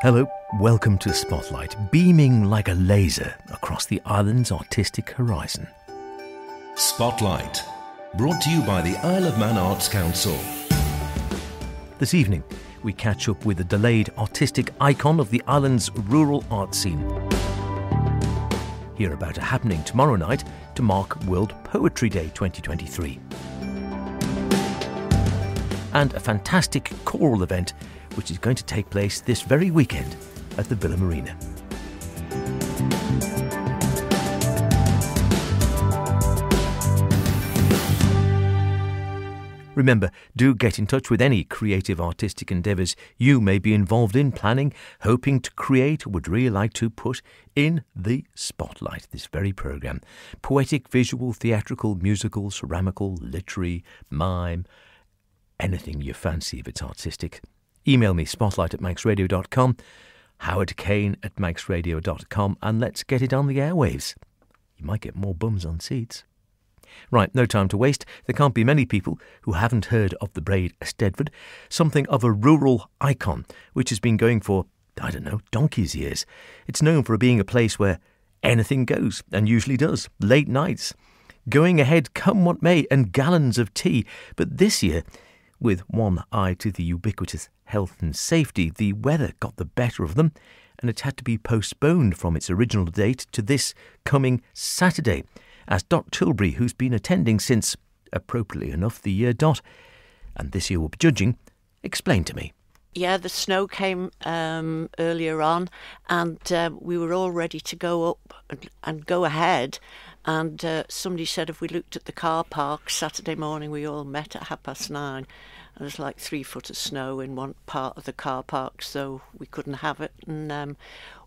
Hello, welcome to Spotlight, beaming like a laser across the island's artistic horizon. Spotlight, brought to you by the Isle of Man Arts Council. This evening, we catch up with a delayed artistic icon of the island's rural art scene. Hear about a happening tomorrow night to mark World Poetry Day 2023. And a fantastic choral event which is going to take place this very weekend at the Villa Marina. Remember, do get in touch with any creative artistic endeavours you may be involved in, planning, hoping to create, or would really like to put in the spotlight this very programme. Poetic, visual, theatrical, musical, ceramical, literary, mime, anything you fancy if it's artistic. Email me spotlight@manxradio.com, howardkane@manxradio.com, and let's get it on the airwaves. You might get more bums on seats. Right, no time to waste. There can't be many people who haven't heard of the Braaid Eisteddfod, something of a rural icon which has been going for, donkey's years. It's known for being a place where anything goes, and usually does. Late nights, going ahead come what may, and gallons of tea. But this year, with one eye to the ubiquitous health and safety, the weather got the better of them, and it had to be postponed from its original date to this coming Saturday, as Dot Tilbury, who's been attending since, appropriately enough, the year dot, and this year will be judging, explained to me. Yeah, the snow came earlier on, and we were all ready to go up and go ahead. And somebody said if we looked at the car park Saturday morning, we all met at 9:30. And there's like 3 foot of snow in one part of the car park, so we couldn't have it. And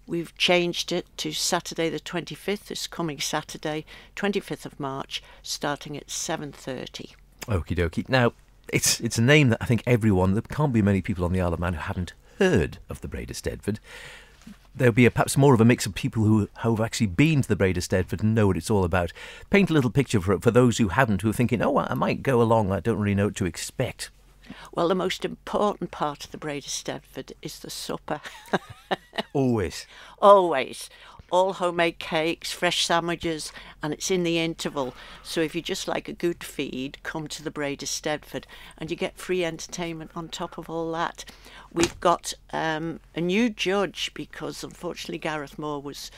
we've changed it to Saturday the 25th, this coming Saturday, 25th of March, starting at 7:30. Okie dokie. Now, it's a name that I think there can't be many people on the Isle of Man who haven't heard of the Braaid Eisteddfod. There'll be perhaps more of a mix of people who have actually been to the Braaid Eisteddfod and know what it's all about. Paint a little picture for those who haven't, who are thinking, I might go along, I don't really know what to expect. Well, the most important part of the Braaid Eisteddfod is the supper. Always. Always. All homemade cakes, fresh sandwiches, and it's in the interval. So if you just like a good feed, come to the Braaid Eisteddfod, and you get free entertainment on top of all that. We've got a new judge because unfortunately Gareth Moore was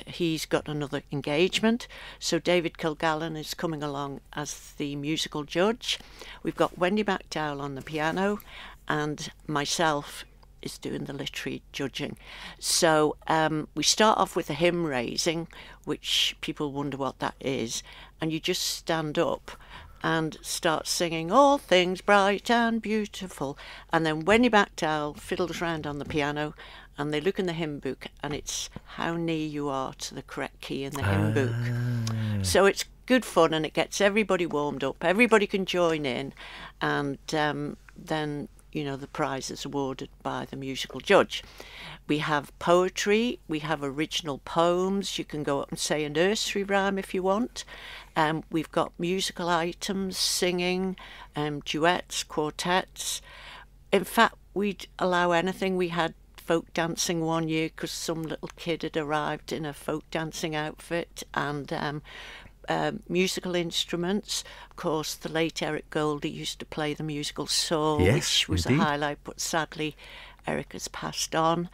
he's got another engagement. So David Kilgallen is coming along as the musical judge. We've got Wendy McDowell on the piano, and myself is doing the literary judging. So we start off with a hymn raising, which people wonder what that is, and you just stand up and start singing all things bright and beautiful, and then Wendy McDowell fiddles around on the piano, and they look in the hymn book, and it's how near you are to the correct key in the hymn book. So it's good fun, and it gets everybody warmed up. Everybody can join in, and then the prize is awarded by the musical judge. We have poetry, we have original poems. You can go up and say a nursery rhyme if you want. We've got musical items, singing, duets, quartets. In fact, we'd allow anything. We had folk dancing one year because some little kid had arrived in a folk dancing outfit, and musical instruments. Of course, the late Eric Goldie used to play the musical saw, yes, which was indeed. a highlight, but sadly Eric has passed on.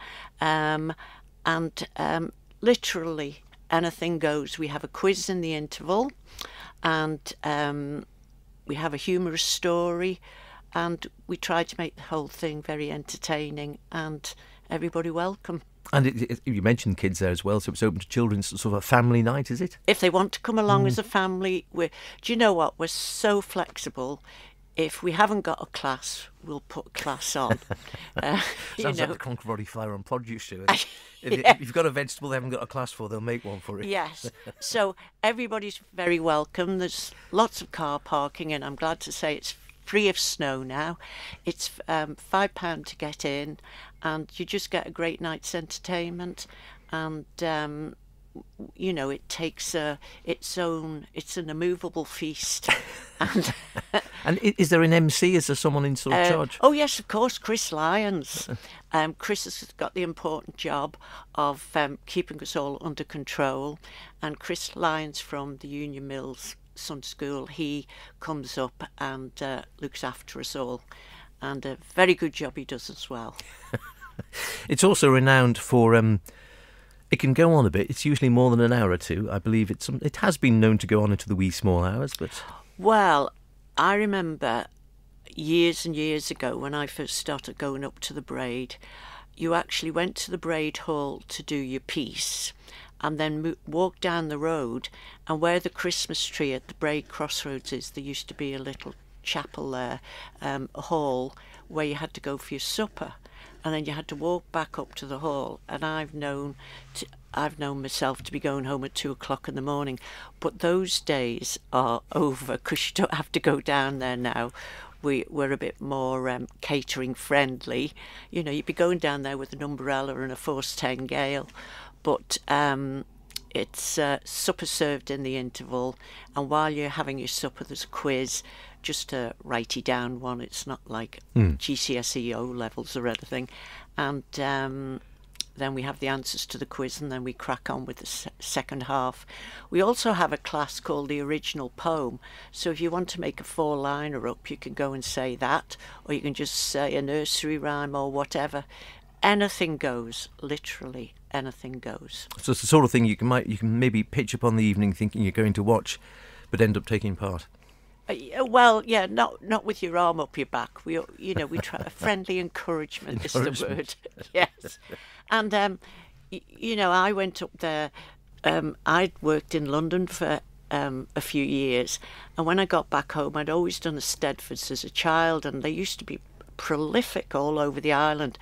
Literally anything goes. We have a quiz in the interval, and we have a humorous story, and we try to make the whole thing very entertaining and everybody welcome. And you mentioned kids there as well, so it's open to children, sort of a family night, is it? If they want to come along as a family, do you know what? We're so flexible. If we haven't got a class, we'll put a class on. Sounds like the Cloncavorty Flower and Produce Show. If you've got a vegetable they haven't got a class for, they'll make one for you. Yes. So everybody's very welcome. There's lots of car parking, and I'm glad to say it's free of snow now. It's £5 to get in, and you just get a great night's entertainment. And it takes its own. It's an immovable feast, and And is there an MC? Is there someone in sort of charge? oh yes, of course, Chris Lyons. Chris has got the important job of keeping us all under control, and Chris Lyons from the Union Mills Sunday School, he comes up and looks after us all, and a very good job he does as well. It's also renowned for it can go on a bit. It's usually more than an hour or two. I believe it has been known to go on into the wee small hours, but Well, I remember years and years ago when I first started going up to the Braaid, you actually went to the Braaid Hall to do your piece, and then walked down the road, and where the Christmas tree at the Braaid Crossroads is, there used to be a little chapel there, a hall where you had to go for your supper, and then you had to walk back up to the hall. And I've known myself to be going home at 2 o'clock in the morning, but those days are over because you don't have to go down there now. We're a bit more catering friendly. You'd be going down there with an umbrella and a force 10 gale, but it's supper served in the interval, and while you're having your supper there's a quiz, just a righty down one. It's not like GCSE O levels or anything, and then we have the answers to the quiz, and then we crack on with the second half. We also have a class called the original poem, so if you want to make a 4-liner up, you can go and say that, or you can just say a nursery rhyme or whatever. Anything goes, literally anything goes. so it's the sort of thing you can maybe pitch up on the evening thinking you're going to watch, but end up taking part. Well, yeah, not with your arm up your back. We try friendly encouragement is the word. Yes, and I went up there. I'd worked in London for a few years, and when I got back home, I'd always done the Stedfords as a child, and they used to be prolific all over the island.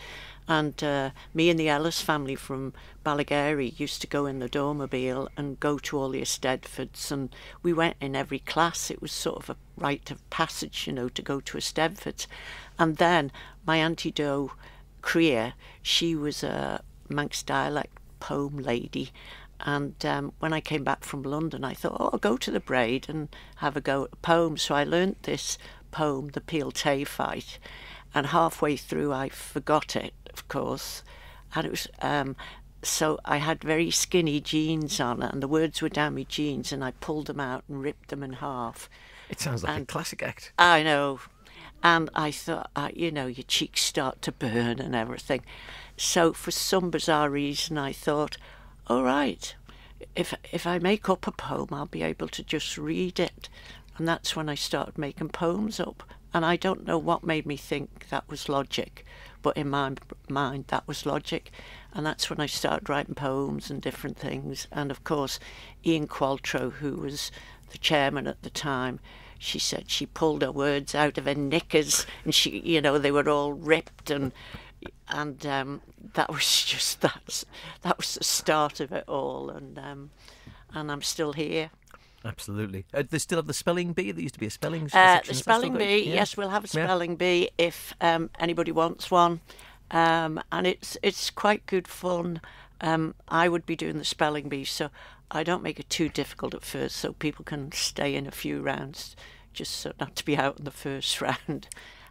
And me and the Ellis family from Ballygarry used to go in the Dormobile and go to all the Stedfords, and we went in every class. It was sort of a rite of passage, to go to a Stedfords. And then my Auntie Doe Creer, she was a Manx dialect poem lady, and when I came back from London, I thought, I'll go to the Braaid and have a go at a poem. So I learnt this poem, The Peel Tay Fight, and halfway through I forgot it, of course, and it was so I had very skinny jeans on, and the words were down my jeans, and I pulled them out and ripped them in half. It sounds like a classic act. I know, and I thought, your cheeks start to burn and everything. So for some bizarre reason, I thought, all right, if I make up a poem, I'll be able to just read it, and that's when I started making poems up. And I don't know what made me think that was logic, but in my mind that was logic. And that's when I started writing poems and different things. And of course, Ian Qualtrough, who was the chairman at the time, she said she pulled her words out of her knickers, and they were all ripped, and that was just that was the start of it all. And I'm still here. Absolutely. They still have the spelling bee? There used to be a spelling section. The spelling bee, yes, we'll have a spelling bee if anybody wants one. And it's quite good fun. I would be doing the spelling bee, so I don't make it too difficult at first, so people can stay in a few rounds, just so not to be out in the first round.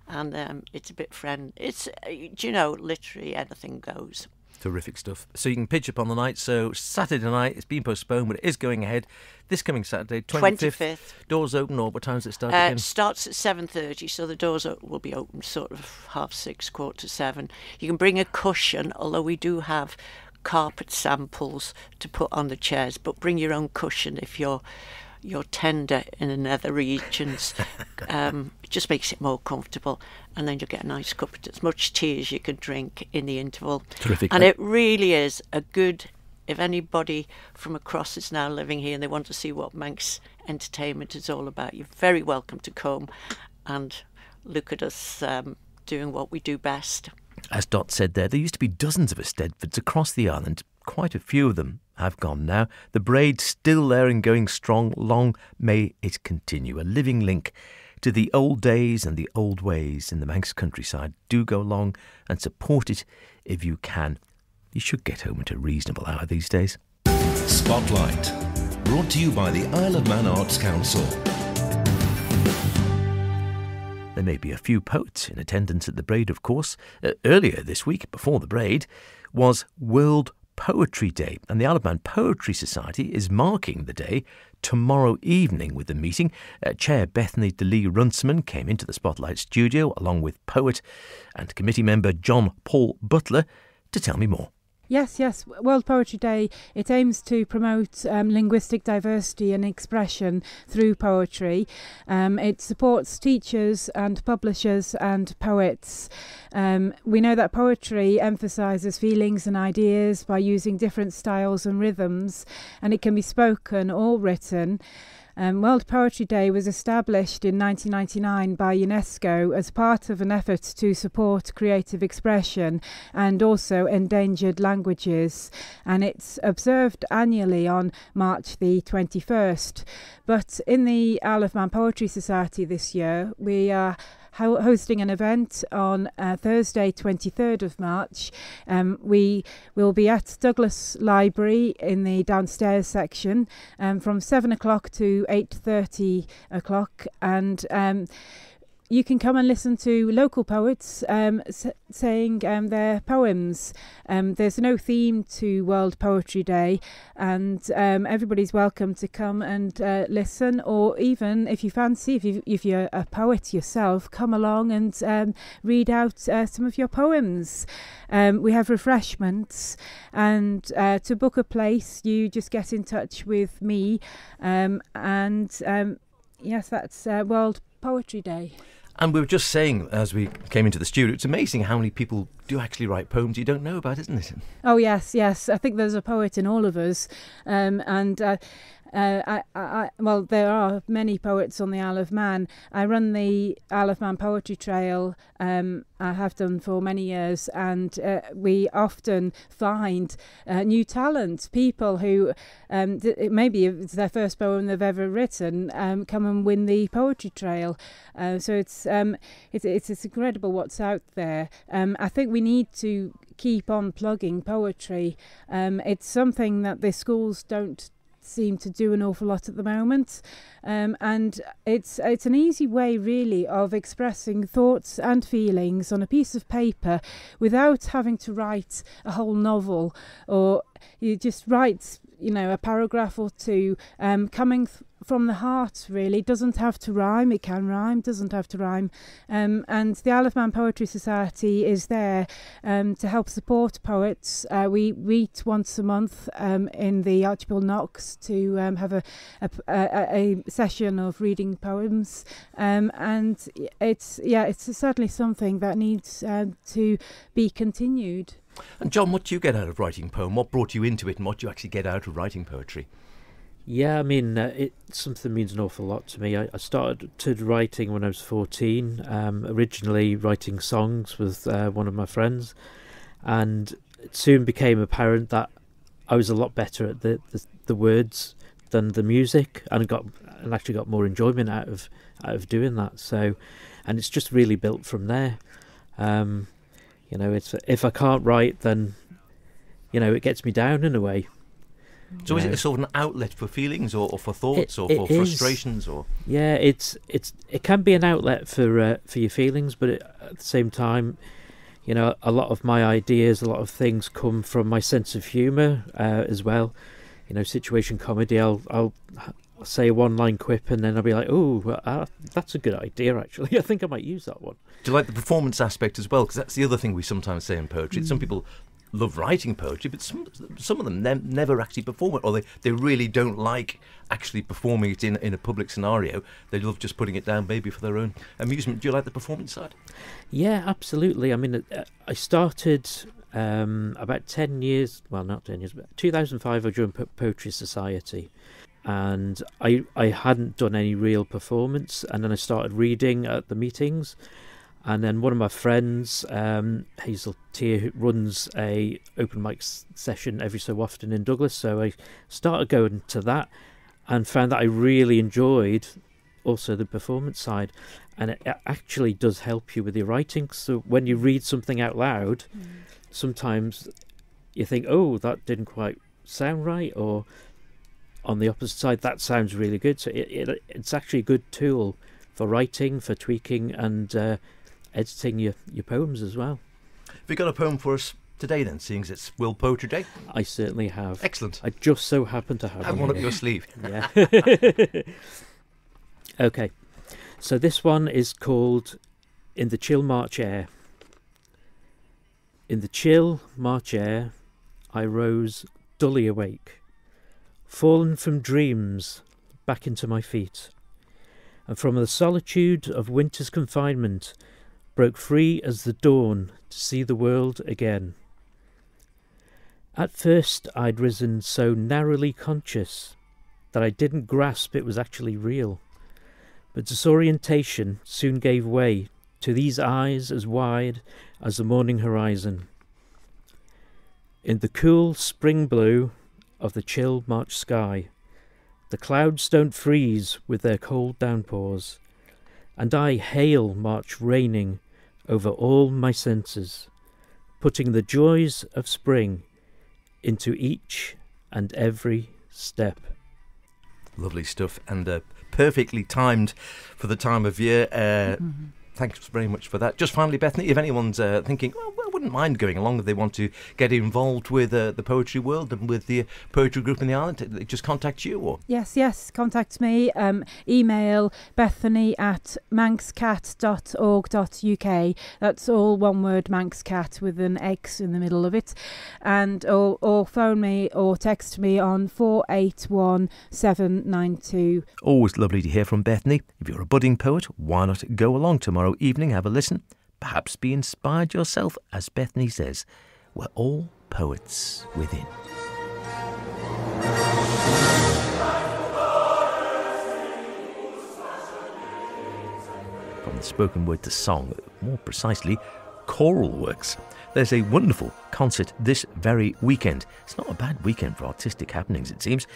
And it's a bit It's, literally anything goes. Terrific stuff. So you can pitch up on the night. So Saturday night, it's been postponed, but it is going ahead this coming Saturday, 25th. Doors open, or what time does it start again? It starts at 7:30, so the doors will be open sort of 6:30, 7:15. You can bring a cushion, although we do have carpet samples to put on the chairs, but bring your own cushion if you're tender in the nether regions. It just makes it more comfortable, and then you'll get a nice cup of as much tea as you can drink in the interval. Terrific. And it really is a good, if anybody from across is now living here and they want to see what Manx entertainment is all about, you're very welcome to come and look at us doing what we do best. As Dot said there used to be dozens of Stedfords across the island. Quite a few of them have gone now. The Braaid's still there and going strong. Long may it continue. A living link to the old days and the old ways in the Manx countryside. Do go along and support it if you can. You should get home at a reasonable hour these days. Spotlight, brought to you by the Isle of Man Arts Council. There may be a few poets in attendance at the Braaid, of course. Earlier this week, before the Braaid, was World Poetry Day, and the Isle of Man Poetry Society is marking the day tomorrow evening with a meeting. Chair Bethany de Lee Runciman came into the Spotlight studio along with poet and committee member John Paul Butler to tell me more. Yes. World Poetry Day, it aims to promote linguistic diversity and expression through poetry. It supports teachers and publishers and poets. We know that poetry emphasises feelings and ideas by using different styles and rhythms, and it can be spoken or written. World Poetry Day was established in 1999 by UNESCO as part of an effort to support creative expression and also endangered languages, and it's observed annually on March the 21st. But in the Isle of Man Poetry Society this year, we are hosting an event on Thursday 23rd of March. We will be at Douglas Library in the downstairs section from 7 o'clock to 8:30 o'clock, and you can come and listen to local poets saying their poems. There's no theme to World Poetry Day, and everybody's welcome to come and listen, or even if you fancy, if you're a poet yourself, come along and read out some of your poems. We have refreshments, and to book a place you just get in touch with me, yes, that's World Poetry Day. And we were just saying, as we came into the studio, it's amazing how many people do actually write poems you don't know about, isn't it? Oh, yes. I think there's a poet in all of us. Well, there are many poets on the Isle of Man. I run the Isle of Man Poetry Trail. I have done for many years, and we often find new talent, people who maybe it's their first poem they've ever written, come and win the poetry trail. So it's incredible what's out there. I think we need to keep on plugging poetry. It's something that the schools don't seem to do an awful lot at the moment, and it's an easy way really of expressing thoughts and feelings on a piece of paper without having to write a whole novel, or you just write a paragraph or two, coming from the heart really. Doesn't have to rhyme, it can rhyme, doesn't have to rhyme, and the Isle of Man Poetry Society is there to help support poets. We meet once a month in the Archibald Knox to have a session of reading poems, and it's certainly something that needs to be continued. And John, what do you get out of writing a poem? What brought you into it, and what do you actually get out of writing poetry? Yeah, I mean, it's something that means an awful lot to me. I started writing when I was 14, originally writing songs with one of my friends, and it soon became apparent that I was a lot better at the words than the music, and actually got more enjoyment out of doing that. So, and it's just really built from there. It's if I can't write, then it gets me down in a way. So is it a sort of an outlet for feelings, or for thoughts, or for frustrations, or? Yeah, it can be an outlet for your feelings, but at the same time, a lot of my ideas, a lot of things come from my sense of humour as well. Situation comedy. I'll say a one-line quip, and then I'll be like, "Oh, that's a good idea. Actually, I think I might use that one." Do you like the performance aspect as well? Because that's the other thing we sometimes say in poetry. Some people love writing poetry, but some of them never actually perform it, or they really don't like actually performing it in a public scenario. They love just putting it down maybe for their own amusement. Do you like the performance side? Yeah, absolutely. I mean, I started about 10 years, well, not 10 years, but 2005 I joined Poetry Society, and I hadn't done any real performance, and then I started reading at the meetings. And then one of my friends, Hazel Tier, who runs a open mic session every so often in Douglas, so I started going to that and found that I really enjoyed also the performance side, and it actually does help you with your writing. So when you read something out loud, sometimes you think, oh, that didn't quite sound right, or on the opposite side, that sounds really good. So it's actually a good tool for writing, for tweaking, and editing your poems as well. Have you got a poem for us today then, seeing as it's World Poetry Day? I certainly have. Excellent. I just so happen to have one up here. your sleeve. Yeah. Okay, so this one is called In the Chill March Air. In the chill March air, I rose dully awake, fallen from dreams back into my feet, and from the solitude of winter's confinement broke free as the dawn to see the world again. At first I'd risen so narrowly conscious that I didn't grasp it was actually real, but disorientation soon gave way to these eyes as wide as the morning horizon. In the cool spring blue of the chill March sky, the clouds don't freeze with their cold downpours, and I hail March raining over all my senses, putting the joys of spring into each and every step. Lovely stuff, and perfectly timed for the time of year. Thanks very much for that. Just finally, Bethany, if anyone's thinking, well, I wouldn't mind going along if they want to get involved with the poetry world and with the poetry group in the island, they just contact you, or? Yes, contact me. Email bethany@manxcat.org.uk. That's all one word, Manxcat, with an X in the middle of it. And or phone me or text me on 481792. Always lovely to hear from Bethany. If you're a budding poet, why not go along tomorrow evening, have a listen, perhaps be inspired yourself. As Bethany says, we're all poets within. From the spoken word to song, more precisely, choral works. There's a wonderful concert this very weekend. It's not a bad weekend for artistic happenings, it seems.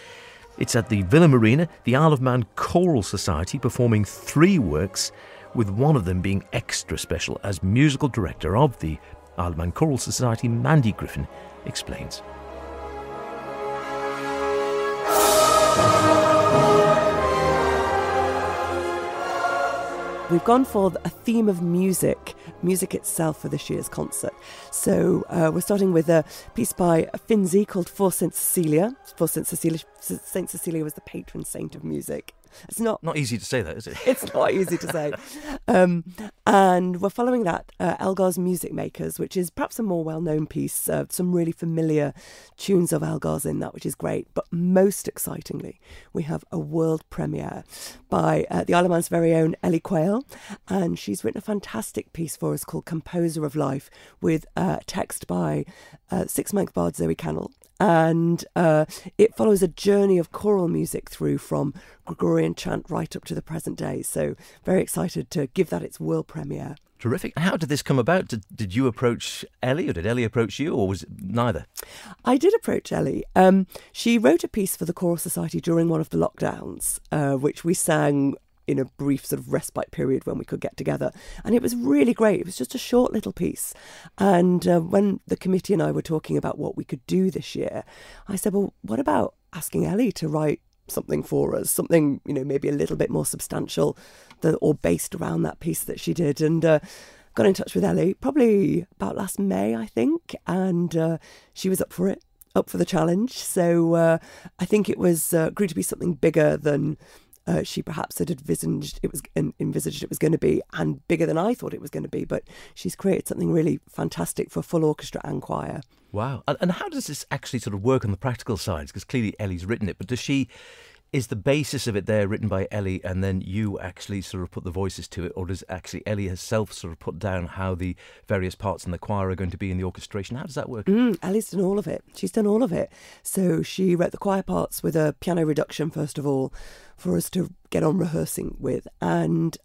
It's at the Villa Marina, the Isle of Man Choral Society, performing 3 works, with one of them being extra special, as musical director of the Isle of Man Choral Society, Mandy Griffin, explains. We've gone for a theme of music itself for this year's concert. So we're starting with a piece by Finzi called For St. Cecilia. St. Cecilia was the patron saint of music. It's not easy to say that, is it? It's not easy to say. And we're following that Elgar's Music Makers, which is perhaps a more well-known piece. Some really familiar tunes of Elgar's in that, which is great. But most excitingly, we have a world premiere by the Isle of Man's very own Ellie Quayle. And she's written a fantastic piece for us called Composer of Life, with text by Six Monk Bard Zoe Cannell. And it follows a journey of choral music through from Gregorian chant right up to the present day. So very excited to give that its world premiere. Terrific. How did this come about? Did you approach Ellie, or did Ellie approach you, or was it neither? I did approach Ellie. She wrote a piece for the Choral Society during one of the lockdowns, which we sang in a brief sort of respite period when we could get together. And it was really great. It was just a short little piece. And when the committee and I were talking about what we could do this year, I said, well, what about asking Ellie to write something for us, something, maybe a little bit more substantial or based around that piece that she did. And got in touch with Ellie probably about last May, I think. And she was up for it, up for the challenge. So I think it was agreed to be something bigger than she perhaps had envisaged it was going to be, and bigger than I thought it was going to be. But she's created something really fantastic for full orchestra and choir. Wow. And how does this actually sort of work on the practical side? Because clearly Ellie's written it, but is the basis of it there written by Ellie, and then you actually sort of put the voices to it, or does actually Ellie herself sort of put down how the various parts in the choir are going to be in the orchestration? How does that work? Ellie's done all of it. She's done all of it. So she wrote the choir parts with a piano reduction, first of all, for us to get on rehearsing with. And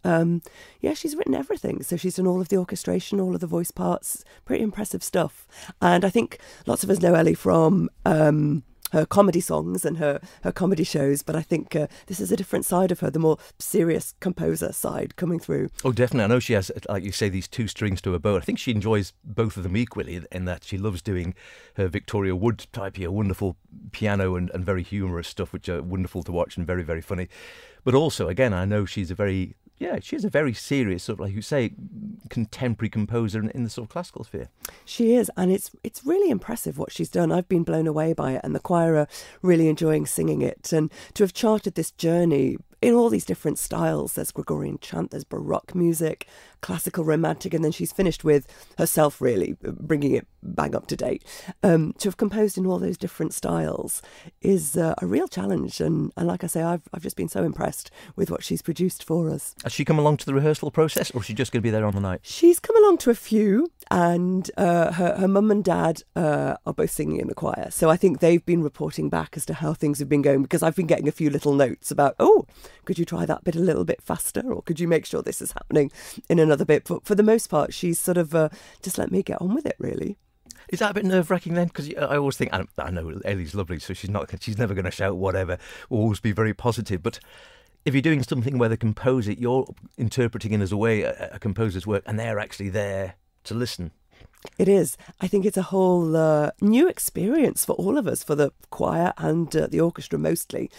she's written everything. So she's done all of the orchestration, all of the voice parts. Pretty impressive stuff. And I think lots of us know Ellie from her comedy songs and her comedy shows, but I think this is a different side of her, the more serious composer side coming through. Oh, definitely. I know she has, like you say, these two strings to her bow. I think she enjoys both of them equally, in that she loves doing her Victoria Wood type here, wonderful piano and very humorous stuff, which are wonderful to watch and very, very funny. But also, again, I know she's a very serious, sort of, like you say, contemporary composer in the sort of classical sphere. She is, and it's really impressive what she's done. I've been blown away by it, and the choir are really enjoying singing it. And to have charted this journey in all these different styles, there's Gregorian chant, there's Baroque music, classical, romantic, and then she's finished with herself really bringing it bang up to date. To have composed in all those different styles is a real challenge, and like I say, I've just been so impressed with what she's produced for us. Has she come along to the rehearsal process, or is she just going to be there on the night? She's come along to a few, and her mum and dad are both singing in the choir, so I think they've been reporting back as to how things have been going, because I've been getting a few little notes about, could you try that bit a little bit faster, or could you make sure this is happening in another bit? But for the most part, she's sort of just let me get on with it, really. Is that a bit nerve-wracking then? Because I always think, I know Ellie's lovely, so she's never going to shout whatever, will always be very positive. But if you're doing something where the composer, you're interpreting in as a way a composer's work, and they're actually there to listen. It is. I think it's a whole new experience for all of us, for the choir and the orchestra mostly.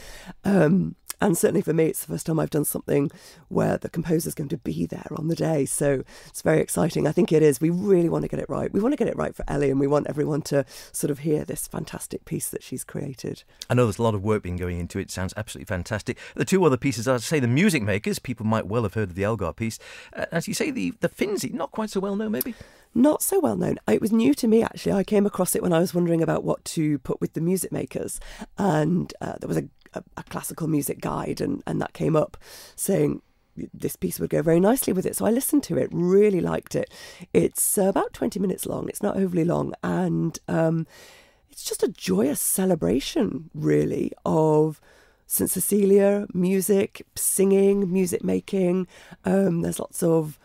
And certainly for me, it's the first time I've done something where the composer's going to be there on the day. So it's very exciting. I think it is. We really want to get it right. We want to get it right for Ellie, and we want everyone to sort of hear this fantastic piece that she's created. I know there's a lot of work being going into it. It sounds absolutely fantastic. The two other pieces are, say, the Music Makers. People might well have heard of the Elgar piece. As you say, the Finzi, not quite so well known, maybe? Not so well known. It was new to me, actually. I came across it when I was wondering about what to put with the Music Makers. And there was a classical music guide, and that came up saying this piece would go very nicely with it. So I listened to it, really liked it. It's about 20 minutes long. It's not overly long. And it's just a joyous celebration, really, of St. Cecilia, music, singing, music making. There's lots of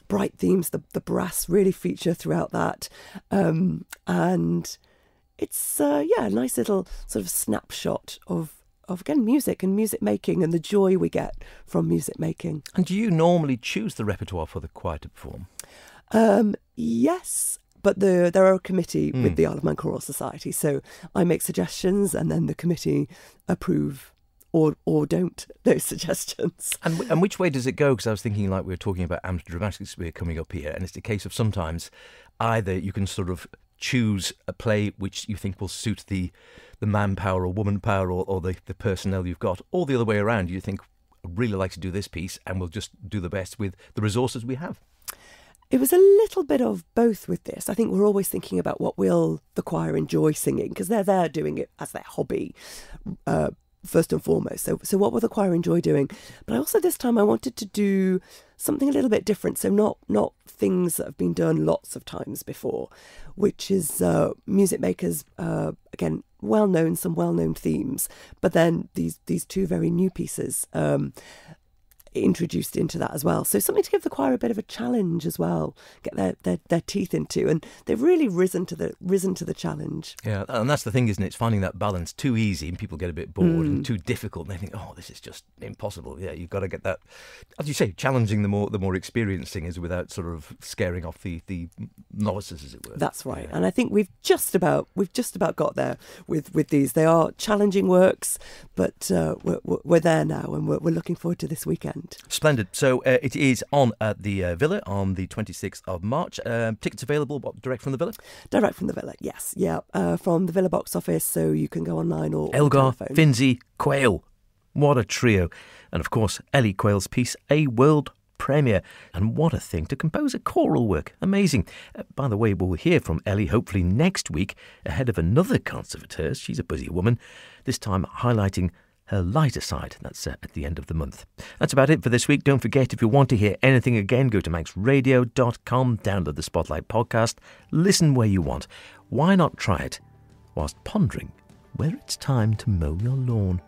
bright themes. The brass really feature throughout that. And it's, a nice little sort of snapshot of again, music and music making and the joy we get from music making. And do you normally choose the repertoire for the choir to perform? Yes, but there are a committee with the Isle of Man Choral Society, so I make suggestions and then the committee approve or don't those suggestions. And which way does it go? Because I was thinking, like we were talking about amateur dramatics coming up here, and it's a case of sometimes either you can sort of choose a play which you think will suit the manpower or woman power or the personnel you've got, or the other way around. You think, I'd really like to do this piece and we'll just do the best with the resources we have. It was a little bit of both with this. I think we're always thinking about what will the choir enjoy singing, because they're there doing it as their hobby, first and foremost. So what will the choir enjoy doing? But also this time I wanted to do something a little bit different. So not things that have been done lots of times before, which is Music Makers, again, some well-known themes, but then these two very new pieces introduced into that as well. So something to give the choir a bit of a challenge as well, get their teeth into, and they've really risen to the challenge. Yeah, and that's the thing, isn't it? It's finding that balance. Too easy and people get a bit bored, and too difficult and they think, this is just impossible. Yeah, you've got to get that, as you say, challenging the more experienced singers without sort of scaring off the novices, as it were. That's right. Yeah. And I think we've just about got there with these. They are challenging works, but we're there now, and we're looking forward to this weekend. Splendid. So it is on at the Villa on the 26th of March. Tickets available, direct from the Villa? Direct from the Villa, yes. Yeah, from the Villa box office, so you can go online or Elgar, Finzi, Quayle. What a trio. And of course, Ellie Quayle's piece, a world premiere. And what a thing to compose a choral work. Amazing. By the way, we'll hear from Ellie hopefully next week ahead of another concert of hers. She's a busy woman, this time highlighting her lighter side. That's at the end of the month. That's about it for this week. Don't forget, if you want to hear anything again, go to manxradio.com, download the Spotlight podcast, listen where you want. Why not try it whilst pondering where it's time to mow your lawn?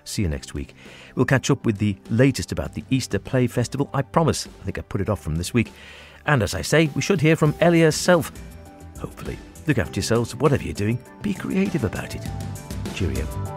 See you next week. We'll catch up with the latest about the Easter Play Festival. I promise. I think I put it off from this week. And as I say, we should hear from Ellie herself. Hopefully. Look after yourselves. Whatever you're doing, be creative about it. Cheerio.